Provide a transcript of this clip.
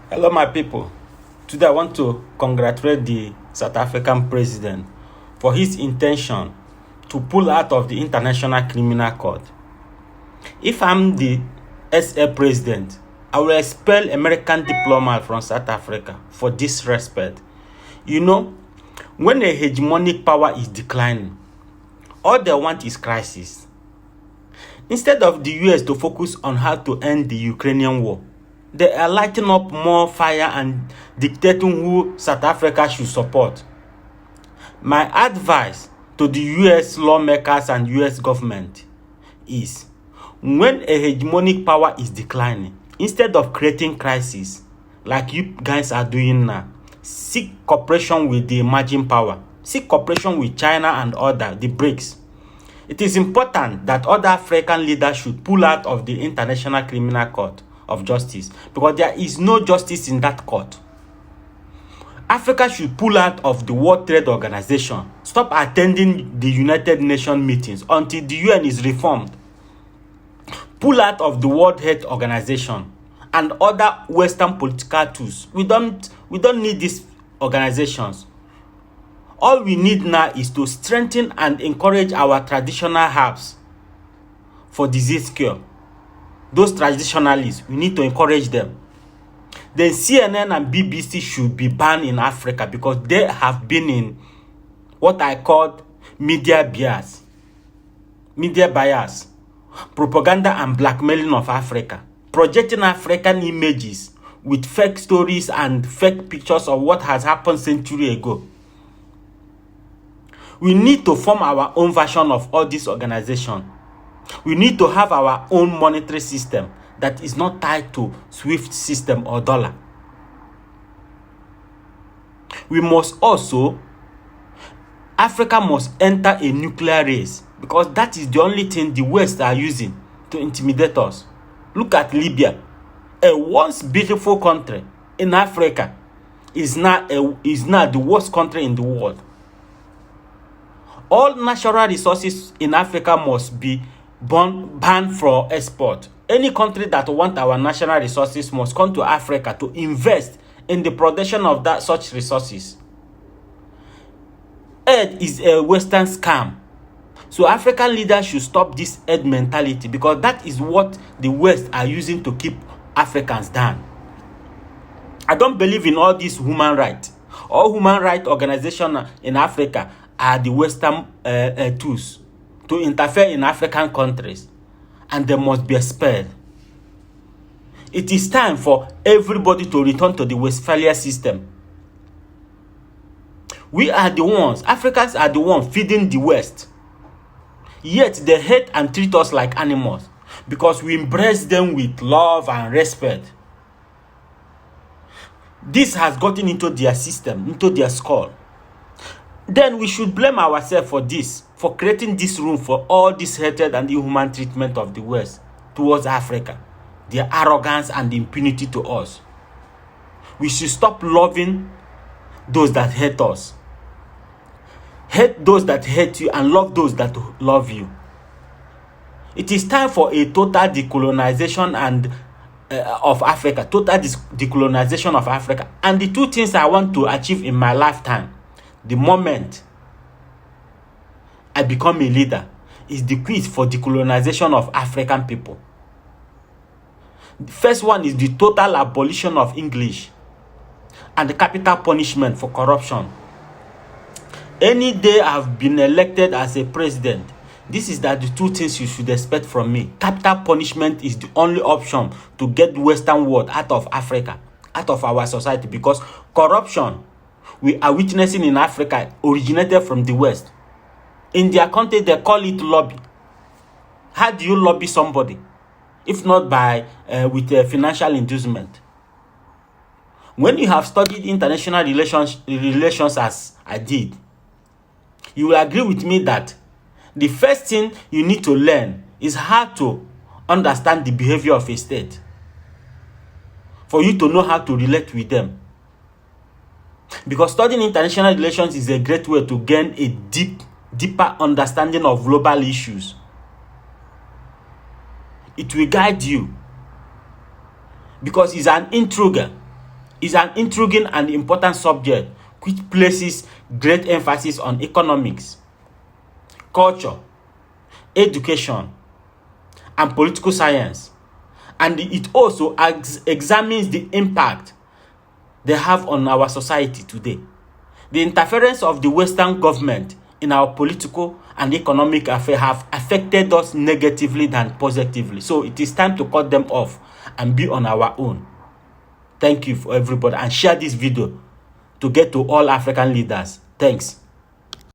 Hello, my people. Today, I want to congratulate the South African president for his intention to pull out of the International Criminal Court. If I'm the SA president, I will expel American diplomats from South Africa for disrespect. You know, when a hegemonic power is declining, all they want is crisis. Instead of the US to focus on how to end the Ukrainian war, they are lighting up more fire and dictating who South Africa should support. My advice to the US lawmakers and US government is, when a hegemonic power is declining, instead of creating crisis like you guys are doing now, seek cooperation with the emerging power. Seek cooperation with China and other, the BRICS. It is important that other African leaders should pull out of the International Criminal Court of Justice, because there is no justice in that court. Africa should pull out of the World Trade Organization. Stop attending the United Nations meetings until the UN is reformed. Pull out of the World Health Organization and other Western political tools. We don't need these organizations. All we need now is to strengthen and encourage our traditional herbs for disease cure. Those traditionalists, we need to encourage them. Then CNN and BBC should be banned in Africa because they have been in what I call media bias, propaganda and blackmailing of Africa, projecting African images with fake stories and fake pictures of what has happened century ago. We need to form our own version of all these organizations. We need to have our own monetary system that is not tied to SWIFT system or dollar. We must also, Africa must enter a nuclear race, because that is the only thing the West are using to intimidate us. Look at Libya, a once beautiful country in Africa is now the worst country in the world. All natural resources in Africa must be banned for export. Any country that wants our national resources must come to Africa to invest in the production of such resources. Aid is a Western scam. So African leaders should stop this aid mentality, because that is what the West are using to keep Africans down. I don't believe in all these human rights. All human rights organizations in Africa are the Western tools to interfere in African countries, and they must be expelled. It is time for everybody to return to the Westphalia system. We are the ones, Africans are the ones feeding the West. Yet they hate and treat us like animals because we embrace them with love and respect. This has gotten into their system, into their skull. Then we should blame ourselves for this, for creating this room for all this hatred and inhuman treatment of the West towards Africa, their arrogance and impunity to us. We should stop loving those that hate us. Hate those that hate you and love those that love you. It is time for a total decolonization of Africa, decolonization of Africa. And the two things I want to achieve in my lifetime, the moment I become a leader, is the quiz for decolonization of African people. The first one is the total abolition of English and the capital punishment for corruption. Any day I've been elected as a president, this is the two things you should expect from me. Capital punishment is the only option to get the Western world out of Africa, out of our society, because corruption we are witnessing in Africa originated from the West. In their country, they call it lobby. How do you lobby somebody, if not with a financial inducement? When you have studied international relations as I did, you will agree with me that the first thing you need to learn is how to understand the behavior of a state, for you to know how to relate with them. Because studying international relations is a great way to gain a deeper understanding of global issues. It will guide you, because he's an intruder. is an intriguing and important subject which places great emphasis on economics, culture, education, and political science. And it also examines the impact they have on our society today. The interference of the Western government in our political and economic affairs have affected us negatively than positively. So it is time to cut them off and be on our own. Thank you for everybody, and share this video to get to all African leaders. Thanks.